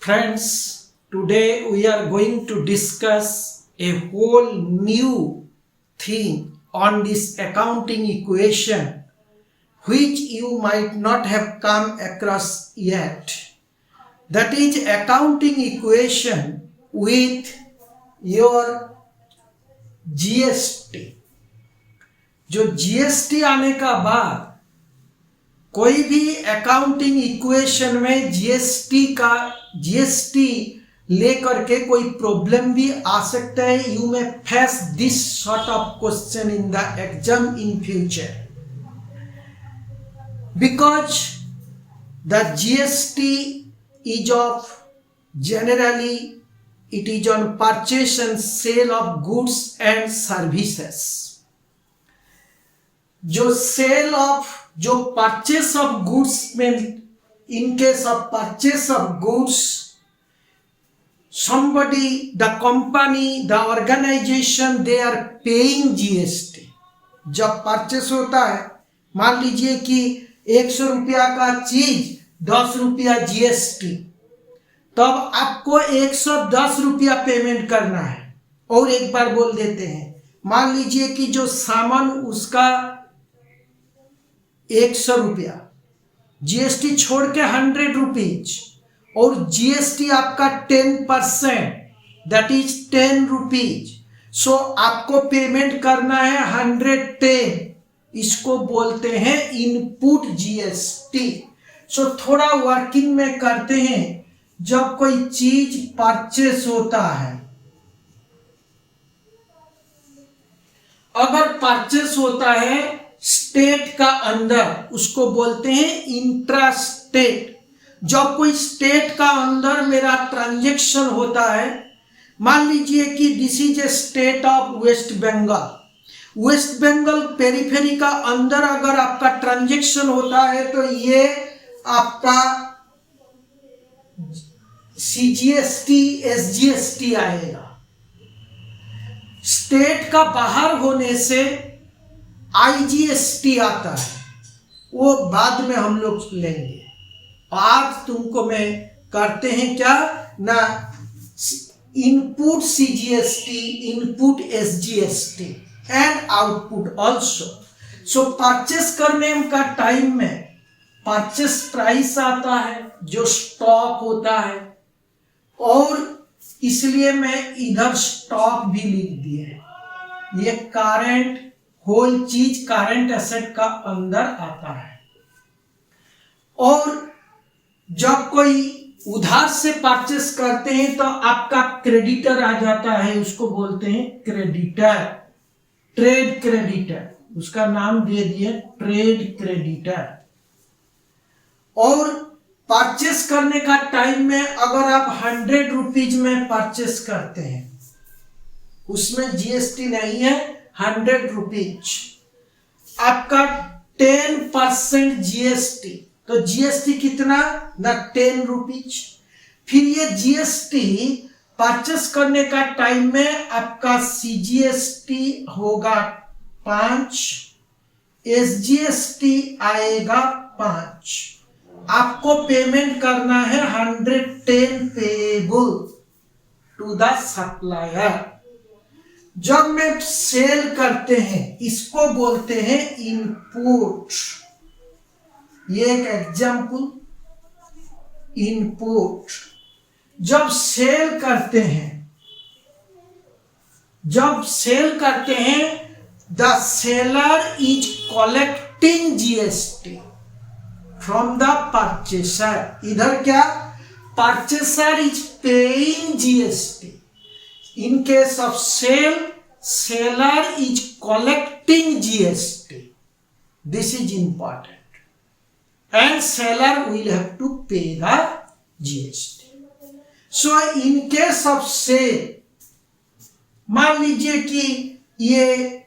Friends, today we are going to discuss a whole new thing on this accounting equation which you might not have come across yet. That is accounting equation with your GST. जो GST आने का बाद कोई भी accounting equation में GST लेकर के कोई प्रॉब्लम भी आ सकता है. You may face this sort of question in the exam in future because the GST is of generally it is on purchase and sale of goods and services. जो purchase of goods में, in case of purchase of goods, somebody, the company, the organization, they are paying GST. जब purchase होता है, मान लीजिए कि 100 रुपया का चीज 10 रुपया GST, तब आपको 110 रुपया पेमेंट करना है. और एक बार बोल देते हैं, मान लीजिए कि जो सामान उसका 100 रुपया, जीएसटी छोड़ के 100 रुपीज, और जीएसटी आपका 10%, दैट इज 10 रुपीज. सो आपको पेमेंट करना है 110. इसको बोलते हैं इनपुट जीएसटी. सो थोड़ा वर्किंग में करते हैं. जब कोई चीज परचेस होता है, अगर परचेस होता है स्टेट का अंदर, उसको बोलते हैं इंट्रा स्टेट. जब कोई स्टेट का अंदर मेरा ट्रांजैक्शन होता है, मान लीजिए कि this is a state of West Bengal. West Bengal periphery का अंदर अगर आपका ट्रांजैक्शन होता है तो ये आपका सीजीएसटी एसजीएसटी आएगा. स्टेट का बाहर होने से आईजीएसटी आता है, वो बाद में हम लोग लेंगे. आज तुमको मैं करते हैं क्या ना, input CGST, input SGST and output also. So purchase करने का टाइम में परचेस प्राइस आता है जो स्टॉक होता है, और इसलिए मैं इधर स्टॉक भी लिख दिया है. ये करंट होल चीज करंट एसेट का अंदर आता है. और जब कोई उधार से परचेस करते हैं तो आपका क्रेडिटर आ जाता है, उसको बोलते हैं क्रेडिटर, ट्रेड क्रेडिटर. उसका नाम दे दिए ट्रेड क्रेडिटर. और परचेस करने का टाइम में अगर आप 100 रुपीज में परचेस करते हैं, उसमें जीएसटी नहीं है, 100 रुपीज, आपका 10% जीएसटी, तो जीएसटी कितना ना 10 रुपीज. फिर ये जीएसटी परचेस करने का टाइम में आपका सीजीएसटी होगा 5, एसजीएसटी आएगा 5. आपको पेमेंट करना है 110 पेबल टू द सप्लायर. जब में सेल करते हैं, इसको बोलते हैं इनपुट. ये एक एग्जांपल, इनपुट. जब सेल करते हैं, the seller is collecting GST from the purchaser. इधर क्या, purchaser is paying GST. In case of sale, seller is collecting GST. This is important. And seller will have to pay the GST. So in case of sale, मान लीजिए कि ये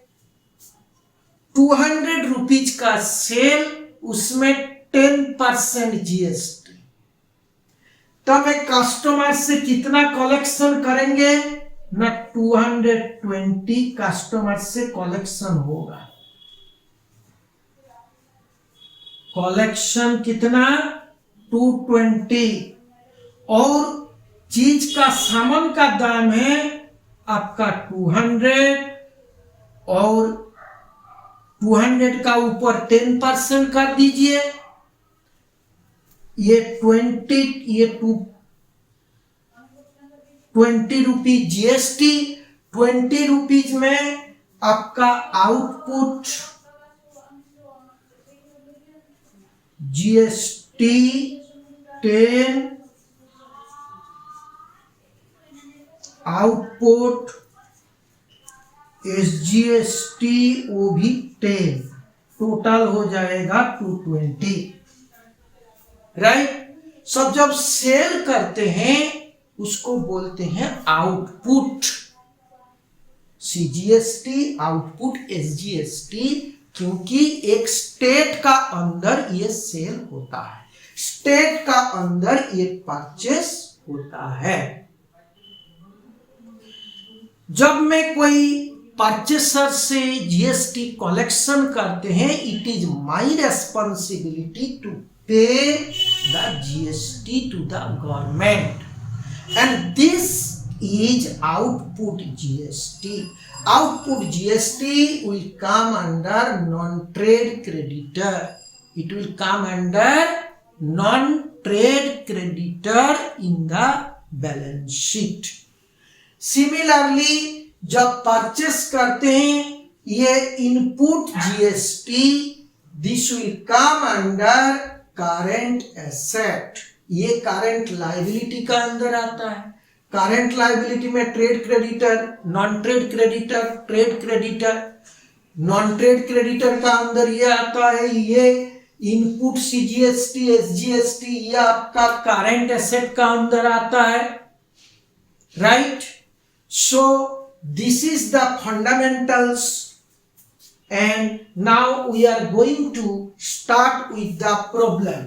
200 rupees का cell, उसमें 10% GST. तब एक customer से कितना कलेक्शन करेंगे ना, 220 कस्टमर से कलेक्शन होगा. कलेक्शन कितना 220 और चीज का सामान का दाम है आपका 200 और 200 का ऊपर 10% कर दीजिए, ये 20 रुपीज जीएसटी, 20 रुपीज में आपका आउटपुट जीएसटी 10, आउटपुट एसजीएसटी वो भी 10, टोटल हो जाएगा 220, राइट। सब जब सेल करते हैं उसको बोलते हैं आउटपुट, सीजीएसटी आउटपुट एसजीएसटी, क्योंकि एक स्टेट का अंदर ये सेल होता है, स्टेट का अंदर ये परचेस होता है। जब मैं कोई परचेसर से जीएसटी कलेक्शन करते हैं, it is my responsibility to pay the GST to the government, and this is output GST. Output GST will come under non-trade creditor. It will come under non-trade creditor in the balance sheet. Similarly, जब purchase करते हैं ये input GST, this will come under current asset. ये current liability का अंदर आता है। Current liability में trade creditor, non trade creditor, trade creditor, non trade creditor का अंदर ये आता है, ये इनपुट सीजीएसटी एसजीएसटी, ये आपका करंट एसेट का अंदर आता है, right. So this is the fundamentals, and now we are going to start with the problem.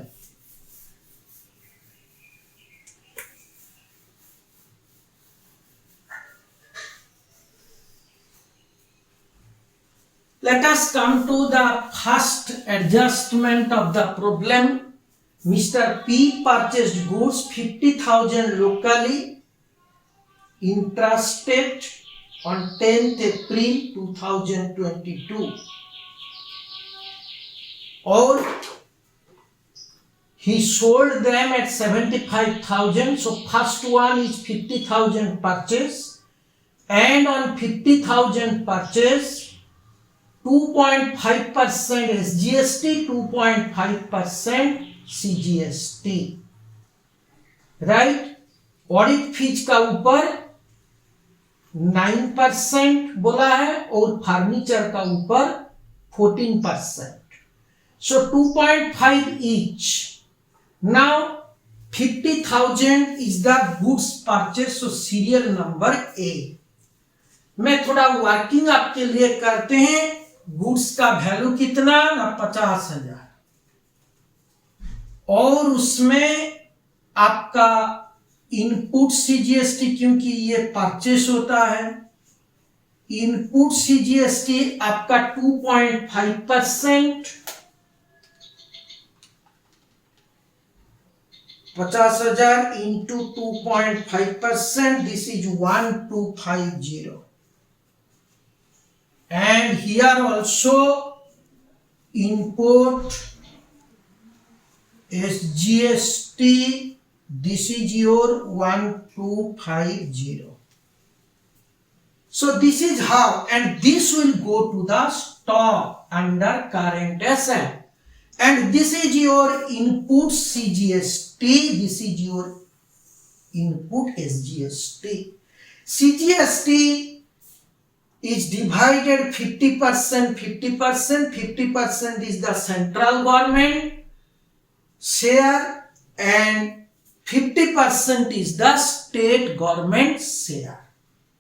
Let us come to the first adjustment of the problem. Mr. P purchased goods 50,000 locally, intrastate on 10th April 2022. Or he sold them at 75,000. So first one is 50,000 purchase, and on 50,000 purchase 2.5% SGST, 2.5% CGST, right. Audit fees का ऊपर 9% बोला है और furniture का ऊपर 14%, so 2.5 each. Now 50,000 is the goods purchase, so serial number A। मैं थोड़ा working आपके लिए करते हैं। गुड्स का वैल्यू कितना ना 50,000, और उसमें आपका इनपुट सीजीएसटी, क्योंकि ये परचेस होता है, इनपुट सीजीएसटी आपका 2.5%, 50,000 into 2.5%, this is 1250। And here also input SGST, this is your 1250. So this is how, and this will go to the stock under current asset, and this is your input CGST, this is your input SGST. CGST is divided 50%, 50%, 50% is the central government share and 50% is the state government share.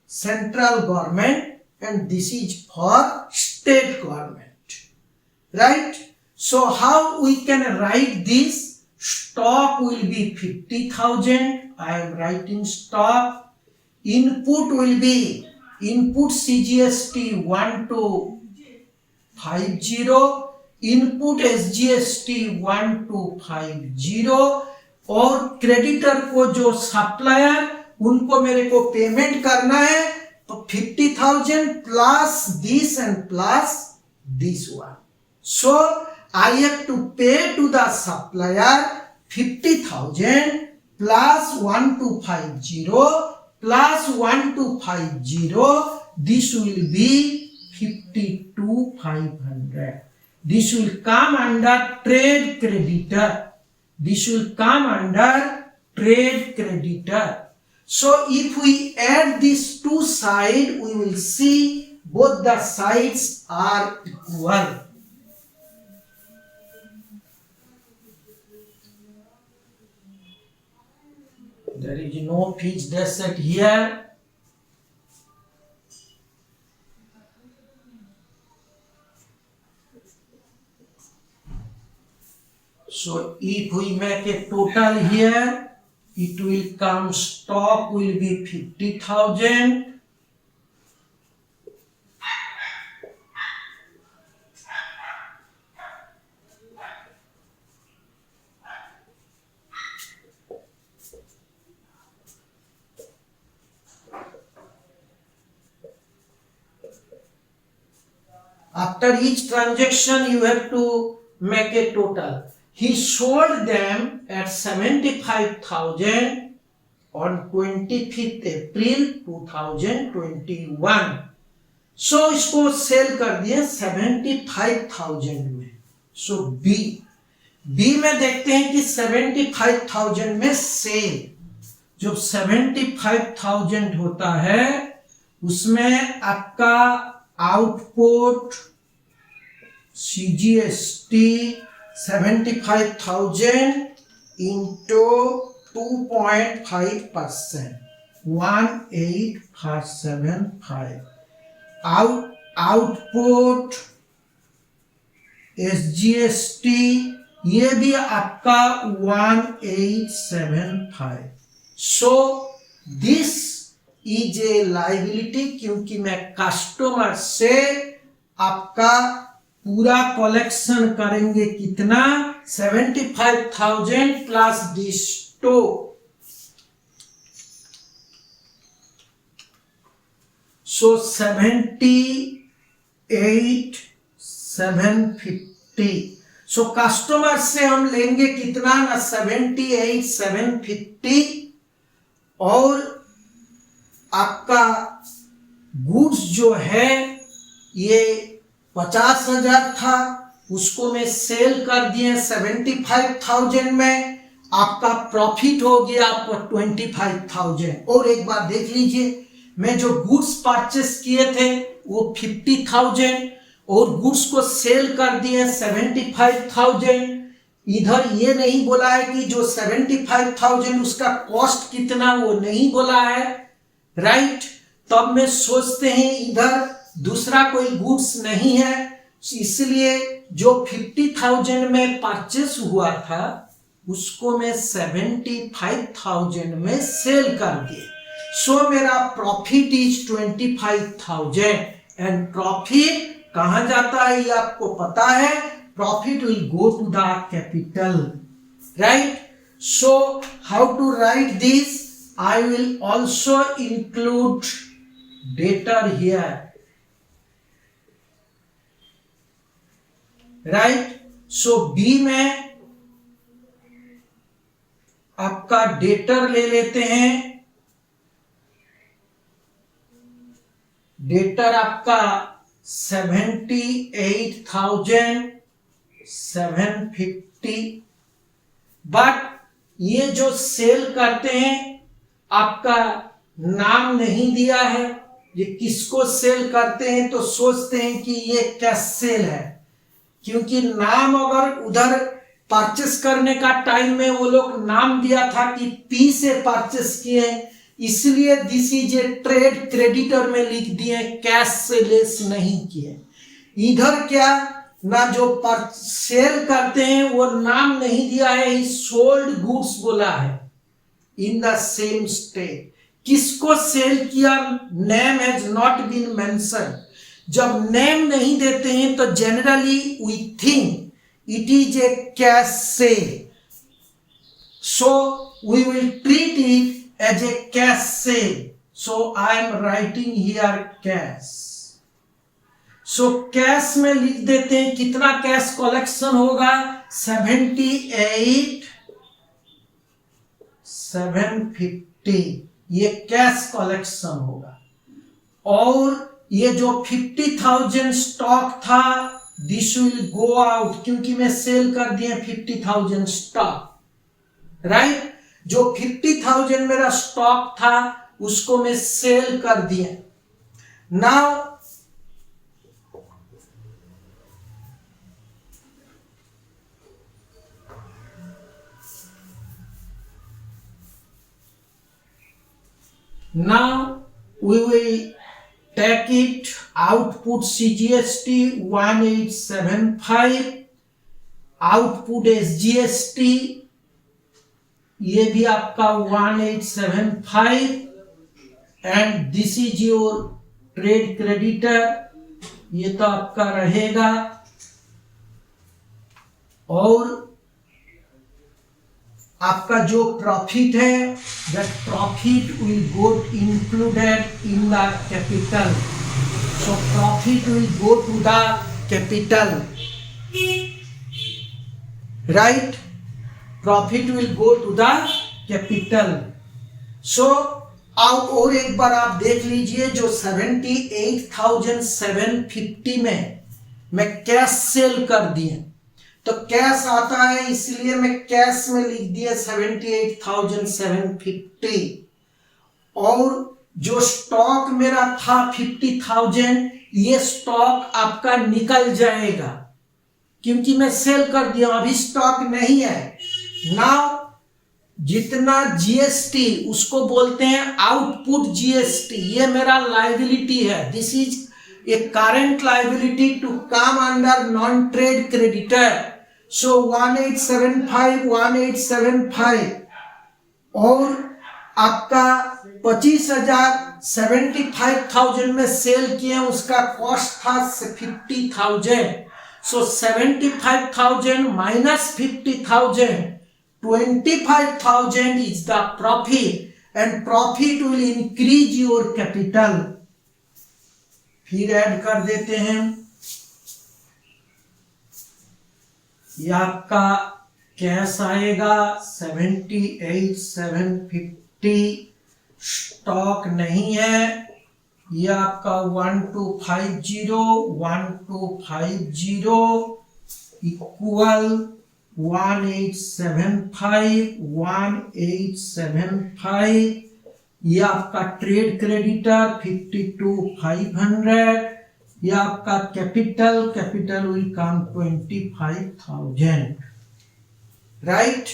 Central government, and this is for state government, right? So how we can write this? Stock will be 50,000. I am writing stock. Input will be input CGST 1250, input SGST 1250, और creditor को जो supplier उनको मेरे को payment करना है, तो 50,000 plus this and plus this one. So I have to pay to the supplier 50,000 plus 1250 plus 1250. This will be 52,500. This will come under trade creditor. This will come under trade creditor. So if we add these two sides, we will see both the sides are equal. There is no fixed asset here. So if we make a total here, it will come, stock will be 50,000. After each transaction, you have to make a total. He sold them at 75,000 on 25th April 2021. So इसको cell कर दिए 75,000 में. So B में देखते हैं कि 75,000 में cell, जब 75,000 होता है उसमें आपका output CGST 75,000 into 2.5%, 18,575. Output SGST ये भी आपका 1875. So this is a liability, क्योंकि मैं कस्टमर से आपका पूरा कलेक्शन करेंगे कितना, 75,000 plus this two. So 78,750. So customer से हम लेंगे कितना ना 78,750, और आपका गुड्स जो है ये 50,000 था, उसको मैं सेल कर दिए 75,000 में, आपका प्रॉफिट हो गया आपको 25,000. और एक बार देख लीजिए, मैं जो गुड्स परचेस किए थे वो 50,000 और गुड्स को सेल कर दिए 75,000. इधर ये नहीं बोला है कि जो 75,000 उसका कॉस्ट कितना, वो नहीं बोला है, राइट. तब में सोचते हैं इधर दूसरा कोई गुड्स नहीं है, इसलिए जो 50,000 में परचेस हुआ था उसको मैं 75,000 में सेल कर दिए. सो मेरा प्रॉफिट इज 25,000. एंड प्रॉफिट कहां जाता है ये आपको पता है, profit will go to the capital, right. So how to write this, I will also include debtor here, right. So B में आपका डेटर ले लेते हैं. डेटर आपका 78,750. बट ये जो सेल करते हैं आपका नाम नहीं दिया है. ये किसको सेल करते हैं तो सोचते हैं कि ये कैश सेल है, क्योंकि नाम अगर उधर परचेस करने का टाइम में वो लोग नाम दिया था कि पी से परचेस किए, इसलिए this is A trade creditor में लिख दिए, कैश से लेस नहीं किए. इधर क्या ना, जो सेल करते हैं वो नाम नहीं दिया है, ही सोल्ड गुड्स बोला है इन द सेम स्टेट. किसको सेल किया, name has not been mention. जब नेम नहीं देते हैं तो generally we think it is a cash sale, so we will treat it as a cash sale. So I am writing here cash. So cash में लिख देते हैं कितना कैश कलेक्शन होगा 78,750 ये कैश कलेक्शन होगा। और ये जो 50,000 स्टॉक था दिस विल गो आउट क्योंकि मैं सेल कर दिए 50,000 स्टॉक, राइट। जो 50,000 मेरा स्टॉक था उसको मैं सेल कर दिए। Now we will take it output CGST 1875, output SGST ये भी आपका 1875 and this is your trade creditor ये तो आपका रहेगा। और आपका जो प्रॉफिट है that profit will go included in the capital. So profit will go to the capital, right. Profit will go to the capital. So और एक बार आप देख लीजिए जो 78,750 में मैं कैश सेल कर दिए तो कैश आता है इसलिए मैं कैश में लिख दिया 78,750। और जो स्टॉक मेरा था 50,000 ये स्टॉक आपका निकल जाएगा क्योंकि मैं सेल कर दिया, अभी स्टॉक नहीं है। नाउ जितना जीएसटी उसको बोलते हैं आउटपुट जीएसटी, ये मेरा लायबिलिटी है। This is a current liability to come under non trade creditor. So 1875 और आपका 25,000 75,000 में सेल किए उसका कॉस्ट था 50,000। सो 75,000 minus 50,000 25,000 is the profit and profit will increase your capital। फिर ऐड कर देते हैं ये आपका कैश आएगा 78,750 स्टॉक नहीं है ये आपका 1250 इक्वल 1875 ये आपका ट्रेड क्रेडिटर 52,500 ये आपका capital will come 25,000, right.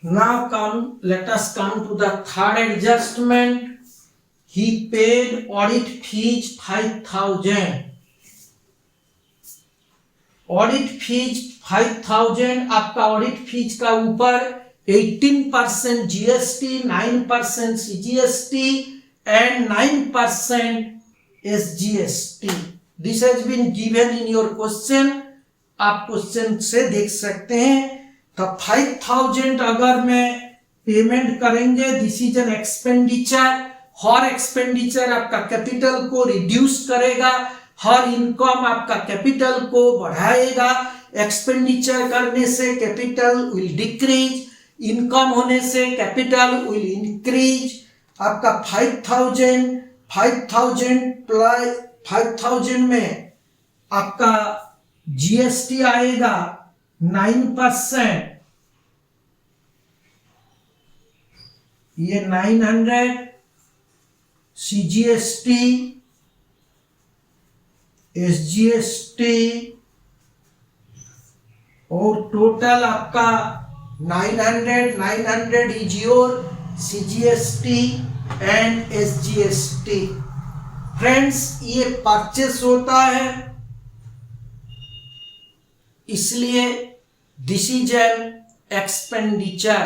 Now let us come to the third adjustment. He paid audit fees 5,000. Audit fees 5,000 आपका ऑडिट फीस का ऊपर 18% GST, 9% CGST and 9% SGST. This has been given in your question. आप question से देख सकते हैं। तो 5,000 अगर मैं पेमेंट करेंगे this is an expenditure. Her expenditure आपका कैपिटल को रिड्यूस करेगा, हर इनकम आपका कैपिटल को बढ़ाएगा। एक्सपेंडिचर करने से कैपिटल विल डिक्रीज, इनकम होने से कैपिटल विल इंक्रीज। आपका 5,000 में आपका जीएसटी आएगा 9%, ये 900 सीजीएसटी, एसजीएसटी और टोटल आपका 900 is your CGST and SGST. Friends ये परचेस होता है, इसलिए this is an expenditure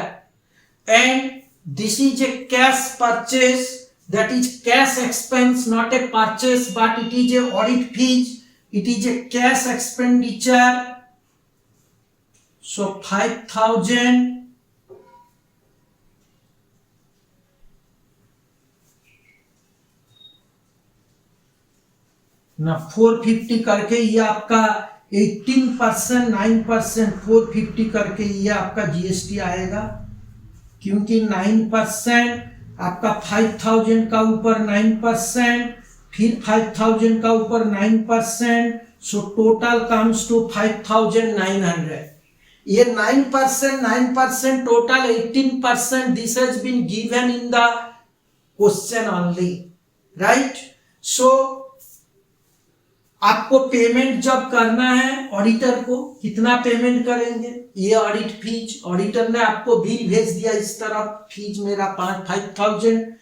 and this is a cash purchase, that is cash expense, not a purchase, but it is a audit fees, it is a cash expenditure. So 5,000 ना 450 करके ये आपका 18%, 9%, 450 करके ये आपका जीएसटी आएगा, क्योंकि 9% आपका 5,000 का ऊपर 9%, फिर 5,000 का ऊपर 9%, सो टोटल कम्स टू 5,900. ये 9% total 18%, this has been given in the question only, right. So आपको पेमेंट जब करना है ऑडिटर को, कितना पेमेंट करेंगे, ये ऑडिट फीस, ऑडिटर ने आपको बिल भेज दिया इस तरफ, फीस मेरा 5,000,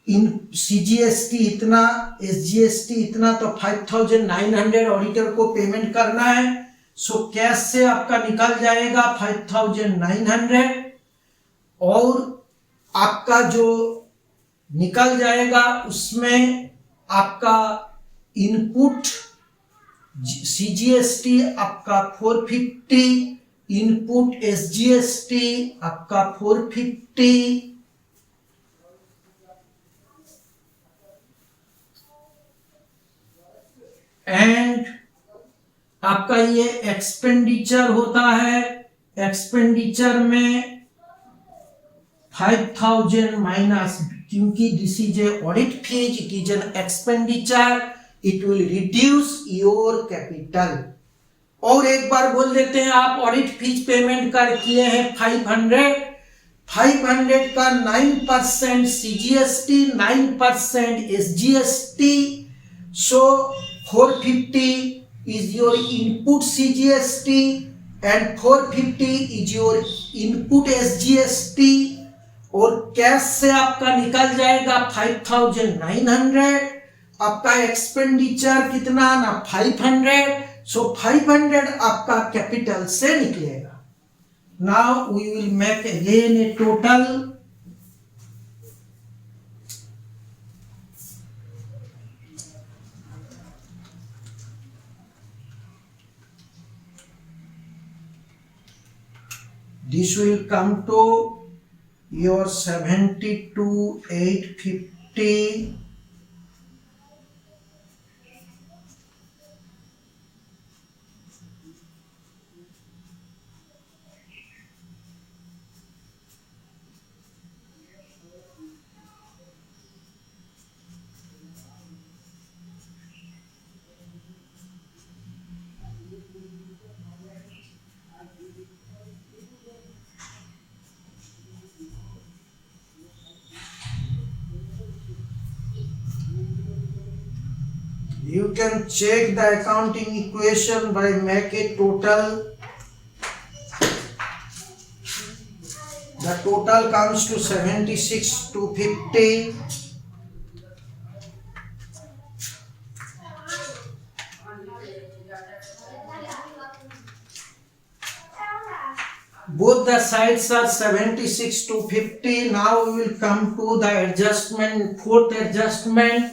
इन सीजीएसटी इतना, एसजीएसटी इतना, तो 5,900 ऑडिटर को पेमेंट करना है. सो कैश से आपका निकल जाएगा 5,900 और आपका जो निकल जाएगा उसमें आपका इनपुट सीजीएसटी आपका 450, इनपुट एसजीएसटी आपका 450, एंड आपका ये एक्सपेंडिचर होता है, एक्सपेंडिचर में 5,000 माइनस, क्योंकि this is A audit fees, it is an expenditure, it will reduce your capital. और एक बार बोल देते हैं, आप ऑडिट फीस पेमेंट कर किए हैं 500 का 9% CGST, 9% SGST, so 450 is your input CGST and 450 is your input SGST, और कैश से आपका निकल जाएगा 5,900, आपका एक्सपेंडिचर कितना ना 500, सो 500 आपका कैपिटल से निकलेगा. Now we will make again a total. This will come to your 72,850. You can check the accounting equation by make a total. The total comes to 76,250. Both the sides are 76,250. Now we will come to the adjustment, fourth adjustment.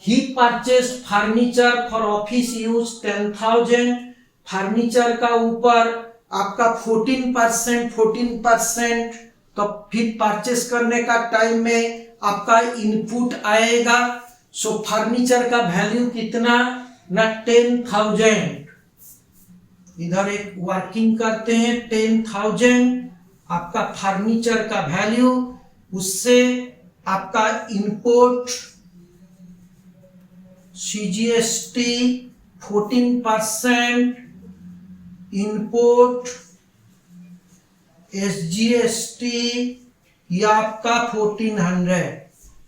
He purchased furniture for office use 10,000. Furniture का ऊपर आपका 14%, तो फिर purchase करने का time में आपका input आएगा. सो फर्नीचर का वैल्यू कितना ना 10,000. इधर एक वर्किंग करते हैं 10,000 आपका फर्नीचर का वैल्यू, उससे आपका इनपुट सीजीएसटी 14%, इनपुट एसजीएसटी ये आपका 1,400,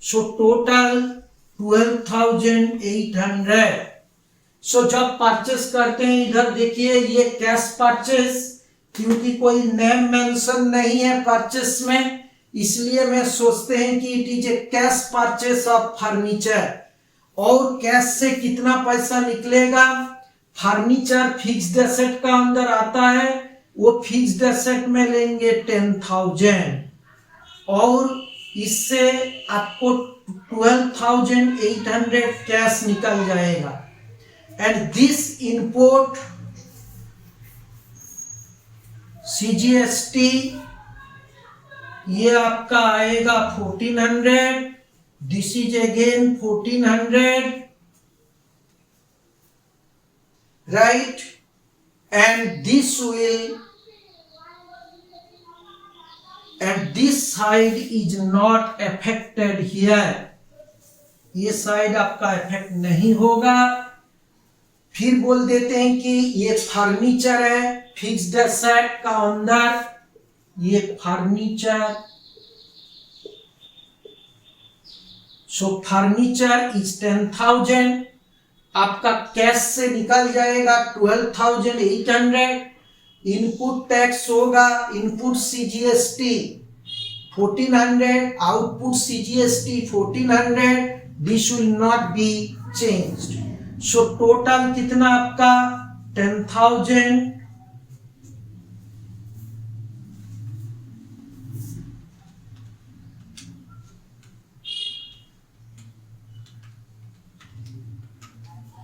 सो टोटल 12,800. सो जब परचेस करते हैं, इधर देखिए ये कैश परचेस, क्योंकि कोई नेम मेंशन नहीं है परचेस में, इसलिए मैं सोचते हैं कि it is a cash purchase of furniture. और कैश से कितना पैसा निकलेगा? फर्नीचर फिक्स्ड एसेट का अंदर आता है, वो फिक्स्ड एसेट में लेंगे 10,000 और इससे आपको 12,800 कैश निकल जाएगा। एंड दिस इनपुट CGST ये आपका आएगा 1400, this is again 1400, right? And this side is not affected here, ये साइड आपका इफेक्ट नहीं होगा। फिर बोल देते हैं कि ये फर्नीचर है फिक्स्ड एसेट का अंदर, ये फर्नीचर, सो फर्नीचर इज 10,000, आपका कैश से निकल जाएगा 12,800, इनपुट टैक्स होगा, input CGST 1400, output CGST 1400, this will not be changed. So total कितना आपका 10,000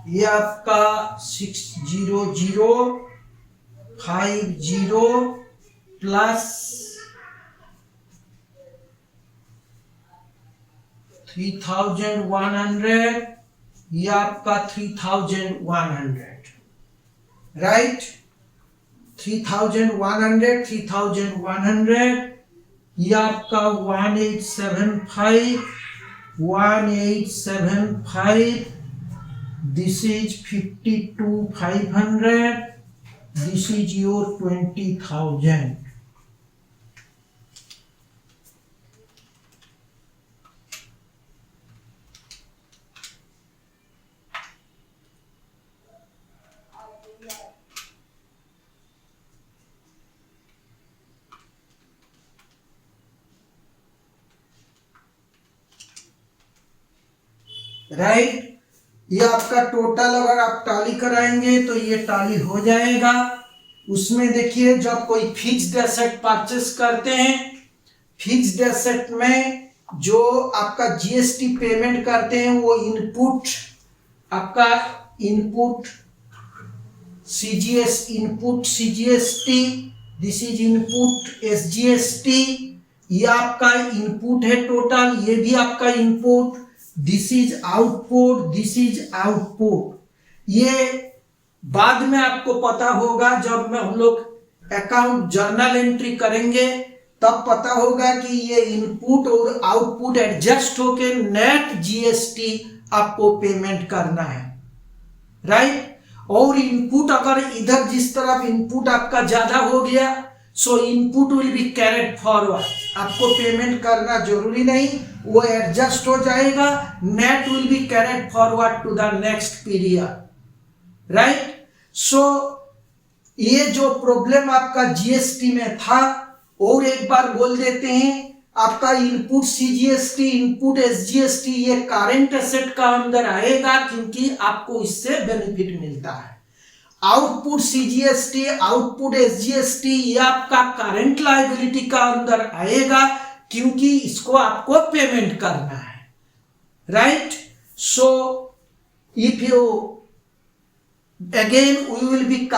ये आपका 60050 प्लस 3,100, ये आपका 3,100, राइट? 3,100 ये आपका 1875, this is 52,500, this is your 20,000. Right? ये आपका टोटल अगर आप टाली कराएंगे तो ये टाली हो जाएगा। उसमें देखिए जब कोई फिक्स्ड एसेट परचेस करते हैं, फिक्स्ड एसेट में जो आपका GST पेमेंट करते हैं वो इनपुट आपका input CGST, this is input SGST, ये आपका इनपुट है टोटल, ये भी आपका input, this is output, this is output. ये बाद में आपको पता होगा जब हम लोग अकाउंट जर्नल एंट्री करेंगे तब पता होगा कि ये इनपुट और आउटपुट एडजस्ट होके नेट GST आपको पेमेंट करना है, राइट? और इनपुट अगर इधर जिस तरफ इनपुट आपका ज्यादा हो गया, so input will be carried forward, आपको पेमेंट करना जरूरी नहीं, वो एडजस्ट हो जाएगा, net will be carried forward to the next period, right? So ये जो प्रॉब्लम आपका GST में था, और एक बार बोल देते हैं, आपका इनपुट CGST, इनपुट SGST ये करंट एसेट का अंदर आएगा क्योंकि आपको इससे बेनिफिट मिलता है। आउटपुट CGST, आउटपुट SGST ये आपका करंट लायबिलिटी का अंदर आएगा क्योंकि इसको आपको पेमेंट करना है, right? So if you again we will be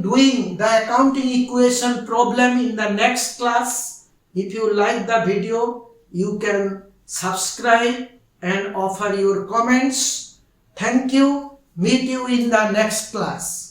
doing the accounting equation problem in the next class. If you like the video, you can subscribe and offer your comments. Thank you. Meet you in the next class.